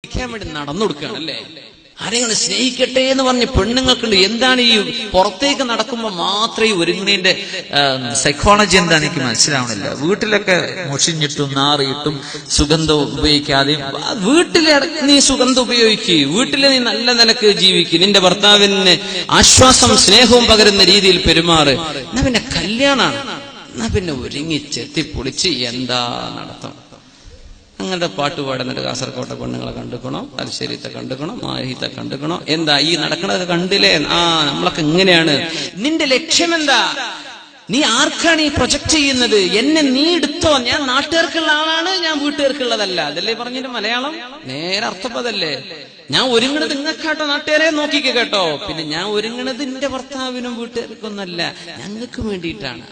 വേണ്ടി നടന്നു കൊടുക്കുകയാണല്ലേ. ആരെങ്കിലും സ്നേഹിക്കട്ടെ എന്ന് പറഞ്ഞ് പെണ്ണുങ്ങൾക്കുണ്ട്. എന്താണ് ഈ പുറത്തേക്ക് നടക്കുമ്പോൾ മാത്രമേ ഈ ഒരുങ്ങണേന്റെ സൈക്കോളജി എന്താണെന്ന് എനിക്ക് മനസ്സിലാവണില്ല. വീട്ടിലൊക്കെ മുഷിഞ്ഞിട്ടും നാറിയിട്ടും സുഗന്ധം ഉപയോഗിക്കാതെ വീട്ടിലെ നീ സുഗന്ധം ഉപയോഗിക്കുക, വീട്ടിലെ നീ നല്ല നിലക്ക് ജീവിക്കുക, നിന്റെ ഭർത്താവിന് ആശ്വാസം സ്നേഹവും പകരുന്ന രീതിയിൽ പെരുമാറ്. എന്നാ പിന്നെ കല്യാണാണ്, എന്നാ പിന്നെ ഒരുങ്ങി ചെത്തിപ്പൊളിച്ച് എന്താ നടത്തം. അങ്ങനെ പാട്ട് പാടുന്നിട്ട് കാസർകോട്ടെ പെണ്ണുങ്ങളെ കണ്ടുക്കണോ, തലശ്ശേരിത്തെ കണ്ടുക്കണോ, മാഹിത്തെ കണ്ടുക്കണോ, എന്താ ഈ നടക്കണതൊക്കെ കണ്ടില്ലേ? നമ്മളൊക്കെ ഇങ്ങനെയാണ്. നിന്റെ ലക്ഷ്യം എന്താ? നീ ആർക്കാണ് ഈ പ്രൊജക്ട് ചെയ്യുന്നത്? എന്നെ നീ എടുത്തോ, ഞാൻ നാട്ടുകാർക്കുള്ള ആളാണ്, ഞാൻ വീട്ടുകാർക്കുള്ളതല്ല. അതല്ലേ പറഞ്ഞിട്ട് മലയാളം നേരെ അർത്ഥപ്പതല്ലേ. ഞാൻ ഒരുങ്ങണത് നിങ്ങൾക്കാട്ടോ, നാട്ടുകാരെ നോക്കിക്കോ കേട്ടോ. പിന്നെ ഞാൻ ഒരുങ്ങണത് എന്റെ ഭർത്താവിനും വീട്ടുകാർക്കൊന്നല്ല, ഞങ്ങൾക്ക് വേണ്ടിയിട്ടാണ്.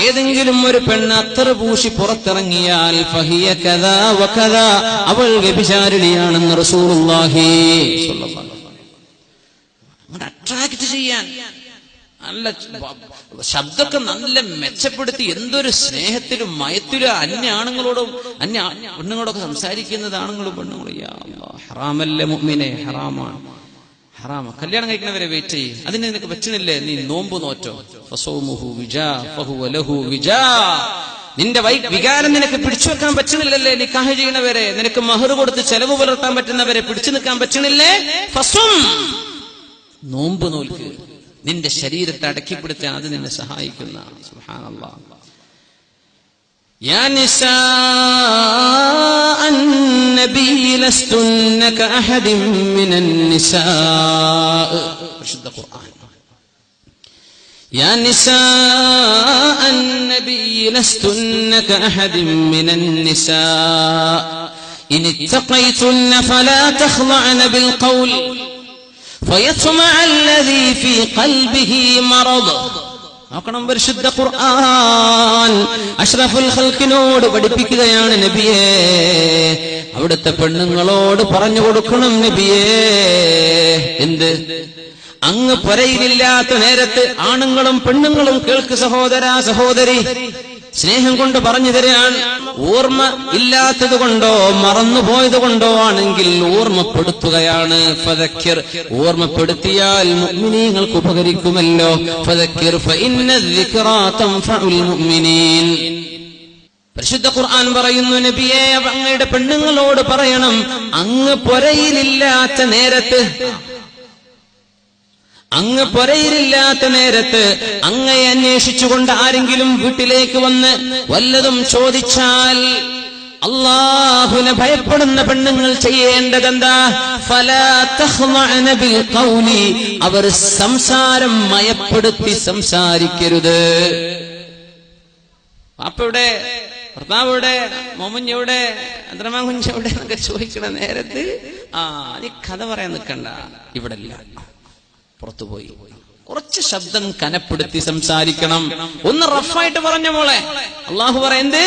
ഏതെങ്കിലും ഒരു പെണ്ണ് അത്തർ പൂശി പുറത്തിറങ്ങിയാൽ ഫഹിയ കദാ വകദാ, അവൾ വ്യഭിചാരിണിയാണെന്ന് റസൂലുള്ളാഹി സ്വല്ലല്ലാഹു അലൈഹി വസല്ലം. അട്രാക്ട് ചെയ്യാൻ നല്ല ശബ്ദമൊക്കെ നല്ല മെച്ചപ്പെടുത്തി എന്തൊരു സ്നേഹത്തിലും മയത്തിലും അന്യ ആണുങ്ങളോടും അന്യ പെണ്ണുങ്ങളോടൊക്കെ സംസാരിക്കുന്നത് ആണുങ്ങളും പെണ്ണുങ്ങളും. യാ അല്ലാഹ്, ഹറാമല്ലേ മുഅ്മിനെ, ഹറാമാണ്, ഹറാമ. കല്യാണം കഴിക്കുന്നവരെ വെയിറ്റ് ചെയ്യും. അതിന് നിനക്ക് പറ്റുന്നില്ലേ, നീ നോമ്പ് നോറ്റോ. ഫസൗമുഹു വിജാ ഫഹുവ ലഹു വിജാ. നിന്റെ വികാരം നിനക്ക് പിടിച്ചു വെക്കാൻ പറ്റുന്നില്ലല്ലേ നിക്കാഹ് ചെയ്യുന്നവരെ, നിനക്ക് മഹർ കൊടുത്ത് ചെലവ് പുലർത്താൻ പറ്റുന്നവരെ പിടിച്ചു നിൽക്കാൻ പറ്റുന്നില്ലേ, ഫസും, നോമ്പ് നോൽക്ക്. നിന്റെ ശരീരത്തെ അടക്കിപ്പിടുത്താൻ അത് നിന്നെ സഹായിക്കുന്ന. സുബ്ഹാനല്ലാഹ്. يا نساء النبي لستن كأحد من النساء. رشد القرآن. يا نساء النبي لستن كأحد من النساء إن اتقيتن فلا تخضعن بالقول فيطمع الذي في قلبه مرض. നോക്കണം, പരിശുദ്ധ ഖുർആൻ അഷ്റഫുൽ ഖൽഖിനോട് പഠിപ്പിക്കുകയാണ് നബിയേ. അവിടുത്തെ പെണ്ണുങ്ങളോട് പറഞ്ഞു കൊടുക്കണം നബിയേ. എന്ത്? അങ്ങ് പുരയിലില്ലാത്ത നേരത്ത് ആണുങ്ങളും പെണ്ണുങ്ങളും കേൾക്ക് സഹോദരാ സഹോദരി, സ്നേഹം കൊണ്ട് പറഞ്ഞു തരാൻ. ഓർമ്മ ഇല്ലാത്തത് കൊണ്ടോ മറന്നുപോയത് കൊണ്ടോ ആണെങ്കിൽ ഓർമ്മപ്പെടുത്തുകയാണ്. ഫദക്കിർ, ഓർമ്മപ്പെടുത്തിയാൽ മുഅ്മിനീങ്ങൾക്ക് ഉപകരിക്കുമല്ലോ. ഫദക്കിർ ഫഇന്ന الذിക്റാ തൻഫഉൽ മുഅ്മിനീൻ. പരിശുദ്ധ ഖുർആൻ പറയുന്നു നബിയേ, അങ്ങയുടെ പെണ്ണുങ്ങളോട് പറയണം, അങ്ങ് പുരയിലില്ലാത്ത നേരത്ത്, അങ്ങ് പുരയിലില്ലാത്ത നേരത്ത് അങ്ങയെ അന്വേഷിച്ചുകൊണ്ട് ആരെങ്കിലും വീട്ടിലേക്ക് വന്ന് വല്ലതും ചോദിച്ചാൽ അല്ലാഹുവിനെ ഭയപ്പെടുന്ന പെണ്ണുങ്ങൾ ചെയ്യേണ്ടതെന്താ? ഫലാ തഖ്ളഅന ബിൽ ഖൗലി, അവർ സംസാരം മയപ്പെടുത്തി സംസാരിക്കരുത്. പാപ്പയുടെ ഭർത്താവിടെ, മോമഞ്ഞവിടെ, അദ്രമാകുഞ്ഞവിടെ എന്നൊക്കെ ചോദിക്കണ നേരത്ത് നീ കഥ പറയാൻ നിൽക്കണ്ട, ഇവിടെ ഇല്ല, പുറത്തുപോയി. കുറച്ച് ശബ്ദം കനപ്പെടുത്തി സംസാരിക്കണം. ഒന്ന് റഫായിട്ട് പറഞ്ഞ മോളെ. അള്ളാഹു പറയുന്നത്,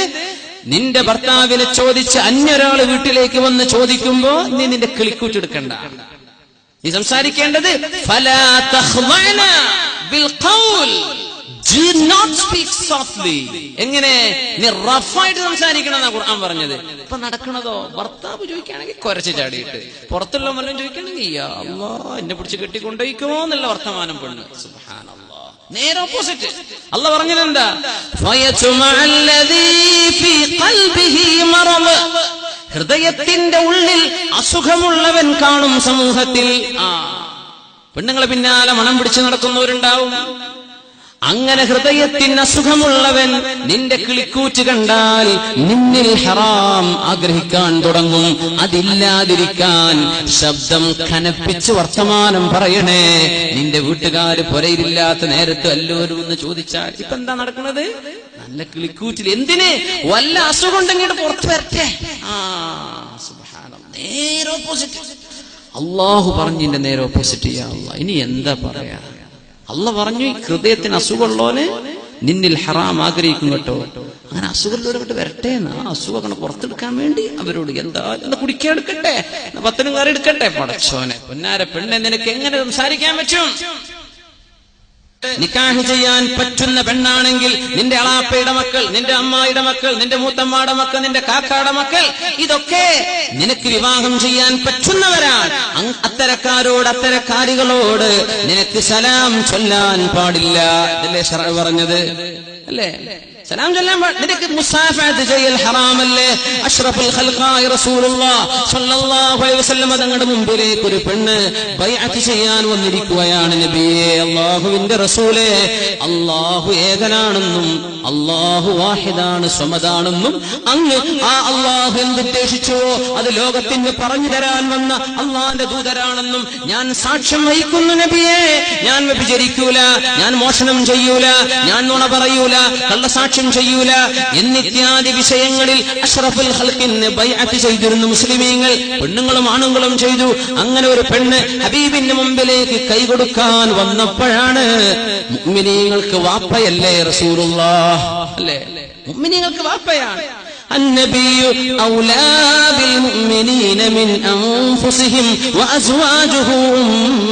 നിന്റെ ഭർത്താവിനെ ചോദിച്ച് അന്യൊരാള് വീട്ടിലേക്ക് വന്ന് ചോദിക്കുമ്പോ നീ നിന്റെ കിളിക്കൂറ്റെടുക്കണ്ട. നീ സംസാരിക്കേണ്ടത് ഫലാ തഖ്ളഅന bill ഖൗൽ, do not speak softly. എങ്ങനെ? നീ റഫായിട്ട് സംസാരിക്കണം എന്നാ ഖുർആൻ പറഞ്ഞത്. ഇപ്പൊ നടക്കണതോ, ഭർത്താവ് ചോദിക്കുകയാണെങ്കിൽ കുരച്ച് ചാടിയിട്ട്, പുറത്തുള്ള മല്ലം ചോദിക്കുകയാണെങ്കിൽ യാ അല്ലാഹ് എന്നെ പിടിച്ച് കെട്ടിക്കൊണ്ടോയിക്കുമോ എന്നുള്ള വർത്തമാനം പെണ്ണ്. സുബ്ഹാനല്ലാഹ്. നേരെ ഓപ്പോസിറ്റ്. അല്ലാഹ് പറഞ്ഞത് എന്താ? ഹൃദയത്തിന്റെ ഉള്ളിൽ അസുഖമുള്ളവൻ കാണും സമൂഹത്തിൽ. പെണ്ണുങ്ങളെ പിന്നാലെ മണം പിടിച്ചു നടക്കുന്നവരുണ്ടാവും. അങ്ങനെ ഹൃദയത്തിന് അസുഖമുള്ളവൻ നിന്റെ കിളിക്കൂറ്റ് കണ്ടാൽ നിന്നിൽ ഹറാം ആഗ്രഹിക്കാൻ തുടങ്ങും. അതില്ലാതിരിക്കാൻ ശബ്ദം കനപ്പിച്ച് വർത്തമാനം പറയണേ. നിന്റെ വീട്ടുകാര് പുരയിലില്ലാത്ത നേരത്ത് എല്ലാവരും ഒന്ന് ചോദിച്ചാൽ ഇപ്പൊ എന്താ നടക്കുന്നത്? നല്ല കിളിക്കൂറ്റിൽ. എന്തിന്? വല്ല അസുഖം ഉണ്ടെങ്കിൽ പുറത്ത് വരട്ടെ. സുബ്ഹാനല്ലാഹ്. നേരെ ഓപ്പോസിറ്റ്. അള്ളാഹു പറഞ്ഞതിന്റെ നേരെ ഓപ്പോസിറ്റ്. യാ അല്ലാഹ്, ഇനി എന്താ പറയാ? അള്ളാഹ് പറഞ്ഞു, ഹൃദയത്തിന് അസുഖമുള്ളവന് നിന്നിൽ ഹറാം ആഗ്രഹിക്കും കേട്ടോ. അങ്ങനെ അസുഖമുള്ളവരോട്ട് വരട്ടെ എന്ന്. ആ അസുഖം പുറത്തെടുക്കാൻ വേണ്ടി അവരോട് എന്താ കുടിക്കാൻ എടുക്കട്ടെ, പത്തനും കറി എടുക്കട്ടെ. പടച്ചോനെ, പൊന്നാര പെണ്ണെ, നിനക്ക് എങ്ങനെ സംസാരിക്കാൻ പറ്റും? നിക്കാഹ് ചെയ്യാൻ പറ്റുന്ന പെണ്ണാണെങ്കിൽ നിന്റെ അളാപ്പയുടെ മക്കൾ, നിന്റെ അമ്മായിയുടെ മക്കൾ, നിന്റെ മൂത്തമ്മയുടെ മക്കൾ, നിന്റെ കാക്കയുടെ മക്കൾ, ഇതൊക്കെ നിനക്ക് വിവാഹം ചെയ്യാൻ പറ്റുന്നവരാണ്. അത്തരക്കാരോട്, അത്തരക്കാരികളോട് നിനക്ക് സലാം ചൊല്ലാൻ പാടില്ല. ഇതല്ലേ ശർഅ് പറഞ്ഞത്? അല്ലേ? സലാം ചൊല്ലാൻ നിനക്ക് മുസാഫഹത്ത് ചെയ്യൽ ഹറാമല്ലേ? അഷ്റഫുൽ ഖൽഖായി റസൂലുള്ളാഹി സ്വല്ലല്ലാഹു അലൈഹി വസല്ലം തങ്ങളുടെ മുമ്പിലേക്ക് ഒരു പെണ്ണ് ബൈഅത്ത് ചെയ്യാൻ വന്നിരിക്കുകയാണ്. നബിയേ, അല്ലാഹുവിന്റെ റസൂലേ, അല്ലാഹു ഏകനാണെന്നും അല്ലാഹു വാഹിദാണ്, സ്വമദാണെന്നും അങ്ങ് ആ അല്ലാഹു എന്തുദ്ദേശിച്ചുവോ അത് ലോകത്തിന് പറഞ്ഞു തരാൻ വന്ന അല്ലാഹുവിന്റെ ദൂതരാണെന്നും ഞാൻ സാക്ഷ്യം വഹിക്കുന്നു നബിയേ. ഞാൻ വ്യഭിചരിക്കൂല, ഞാൻ മോഷണം ചെയ്യൂല, ഞാൻ നുണ പറയൂല, കള്ളസാക്ഷ്യം ചെയ്യൂല എന്നിത്യാദി വിഷയങ്ങളിൽ അഷ്റഫുൽ ഖൽഖിന് ബൈഅത്ത് ചെയ്തിരുന്നു മുസ്ലിമീങ്ങൾ. പെണ്ണുങ്ങളും ആണുങ്ങളും ചെയ്തു. അങ്ങനെ ഒരു പെണ്ണ് ഹബീബിന്റെ മുമ്പിലേക്ക് കൈകൊടുക്കാൻ വന്നപ്പോഴാണ് മുഅ്മിനീങ്ങൾക്ക് വാപ്പയല്ലേ റസൂലുള്ളാഹ്, അല്ലേ? മുഅ്മിനീങ്ങൾക്ക് വാപ്പയാണ്. النبي أولى بالمؤمنين من أنفسهم وأزواجه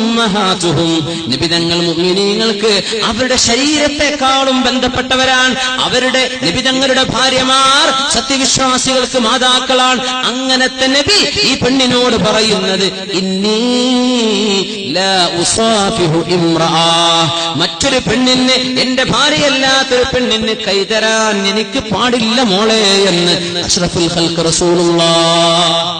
أمهاتهم. നബി തങ്ങൾ മുഅ്മിനീങ്ങൾക്ക് അവരുടെ ശരീരത്തെക്കാളും ബന്ധപ്പെട്ടവരാണ്. അവരുടെ നബി തങ്ങളുടെ ഭാര്യമാർ സത്യവിശ്വാസികൾക്ക് മാതാക്കളാണ്. അങ്ങനത്തെ നബി ഈ പെണ്ണിനോട് പറയുന്നത്, ഇന്നീ ലാ ഉസാഫിഹു ഇംറഅ, മറ്റൊരു പെണ്ണിന്, എന്റെ ഭാര്യയല്ലാത്തൊരു പെണ്ണിന് കൈതരാൻ എനിക്ക് പാടില്ല മോളെ എന്ന് അഷ്റഫുൽ ഖൽഖ് റസൂലുള്ളാഹ്.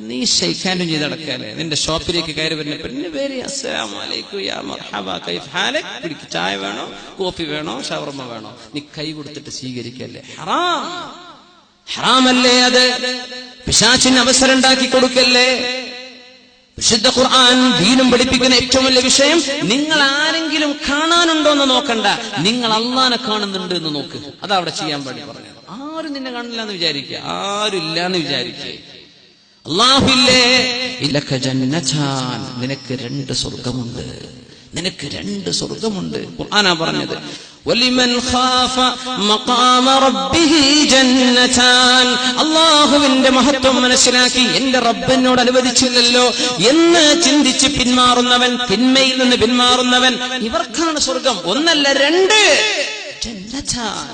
നീ ഷെയ്ഖാനും ചെയ്ത് നടക്കാല്ലേ? നിന്റെ ഷോപ്പിലേക്ക് കയറി വരുന്ന പെണ്ണിന് പേര് അസ്സലാമു അലൈക്കും യാ മർഹബ കൈഫ് ഹാലക്, കുടിക്ക് ചായ വേണോ, കോഫി വേണോ, ഷവർമ വേണോ, നീ കൈ കൊടുത്തിട്ട് സ്വീകരിക്കല്ലേ? ഹറാം, ഹറാമല്ലേ അത്? പിശാചിന് അവസരം ഉണ്ടാക്കി കൊടുക്കല്ലേ? വിശുദ്ധ ഖുർആൻ ദീനും പഠിപ്പിക്കുന്ന ഏറ്റവും വലിയ വിഷയം, നിങ്ങൾ ആരെങ്കിലും കാണാനുണ്ടോ എന്ന് നോക്കണ്ട, നിങ്ങൾ അള്ളാനെ കാണുന്നുണ്ട് എന്ന് നോക്ക്. അതാ അവിടെ ചെയ്യാൻ വേണ്ടി പറഞ്ഞത്. ആരും നിന്നെ കാണില്ല എന്ന് വിചാരിക്കുക, ആരും ഇല്ല എന്ന് വിചാരിക്കുക. അല്ലാഹുവില്ലേ, ഇലക ജന്നതാൻ, നിനക്ക് 2 സ്വർഗ്ഗമുണ്ട്, നിനക്ക് 2 സ്വർഗ്ഗമുണ്ട്. ഖുർആനാ പറഞ്ഞത്. വലിമൻ ഖാഫ മഖാമ റബ്ബിഹി ജന്നതാൻ, അല്ലാഹുവിന്റെ മഹത്വം മനസ്സിലാക്കി എന്റെ റബ്ബിനോട് അനുവദിച്ചില്ലല്ലോ എന്ന് ചിന്തിച്ച് പിന്മാറുന്നവൻ, തിന്മയിൽ നിന്ന് പിന്മാറുന്നവൻ, ഇവർക്കാണ് സ്വർഗ്ഗം. 1 അല്ല 2 ജന്നതാൻ.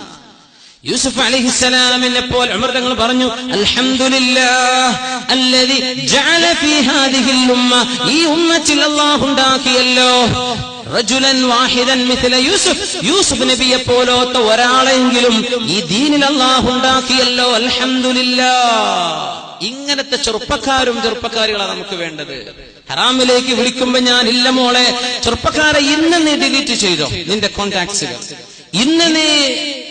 യൂസുഫ് അലൈഹിസ്സലാമിനെ പോലെ ഉമർ തങ്ങൾ പറഞ്ഞു, അൽഹംദുലില്ലാഹ് അല്ലദി ജഅല ഫീ ഹാദിഹിൽ ഉമ്മ, ഈ ഉമ്മത്തിൽ അല്ലാഹു ഉണ്ടാക്കിയല്ലോ റജുലൻ വാഹിദൻ മിഥല യൂസുഫ്, യൂസുഫ് നബിയെ പോലത്തെ ഒരാളെങ്കിലും ഈ ദീനിൽ അല്ലാഹു ഉണ്ടാക്കിയല്ലോ. അൽഹംദുലില്ലാഹ്. ഇങ്ങനത്തെ ചെറുപ്പക്കാരികളാണ് നമുക്ക് വേണ്ടത്. ഹറാമിലേക്ക് വിളിക്കുമ്പോ ഞാൻ ഇല്ല മോളെ, ചെറുപ്പക്കാരെ ഇന്ന് നീ ഡിലീറ്റ് ചെയ്തോ നിന്റെ കോണ്ടാക്ട്സുകൾ, ഇന്ന് നീ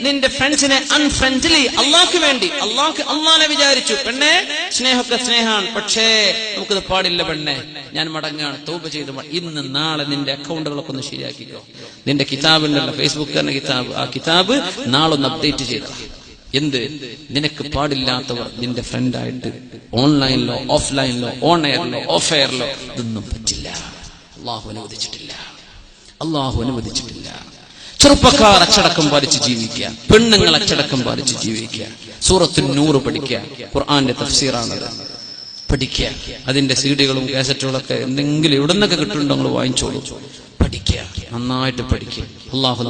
നിന്റെ ഫ്രണ്ട്സിനെ അൺഫ്രണ്ട്ലി, അള്ളാഹ്ക്ക് വേണ്ടി, അള്ളാഹിനെ വിചാരിച്ചു. പെണ്ണെ, സ്നേഹമൊക്കെ സ്നേഹമാണ്, പക്ഷേ നമുക്കത് പാടില്ല പെണ്ണെ, ഞാൻ മടങ്ങാണ്, തൗബ ചെയ്ത് ഇന്ന് നാളെ നിന്റെ അക്കൗണ്ടുകളൊക്കെ ഒന്ന് ശരിയാക്കിക്കോ. നിന്റെ കിതാബുണ്ടല്ലോ, ഫേസ്ബുക്ക് തന്നെ കിതാബ്, ആ കിതാബ് നാളെ ഒന്ന് അപ്ഡേറ്റ് ചെയ്തോ. എന്ത്? നിനക്ക് പാടില്ലാത്തവർ നിന്റെ ഫ്രണ്ടായിട്ട് ഓൺലൈനിലോ ഓഫ്ലൈനിലോ ഓൺ എയറിലോ ഓഫ് എയറിലോ ഇതൊന്നും പറ്റില്ല. അള്ളാഹു അനുവദിച്ചിട്ടില്ല, അള്ളാഹു അനുവദിച്ചിട്ടില്ല. ചെറുപ്പക്കാർ അച്ചടക്കം പാലിച്ച് ജീവിക്കുക, പെണ്ണുങ്ങൾ അച്ചടക്കം പാലിച്ച് ജീവിക്കുക. സൂറത്തുൻ നൂർ പഠിക്കുക, ഖുർആന്റെ തഫ്സീറാണത്, പഠിക്കുക. അതിന്റെ സീഡികളും കാസറ്റുകളൊക്കെ എന്തെങ്കിലും എവിടെ നിന്നൊക്കെ കിട്ടുന്നുണ്ടോ നിങ്ങൾ വാങ്ങിച്ചോളൂ, പഠിക്കുക, നന്നായിട്ട് പഠിക്കുക. അള്ളാഹു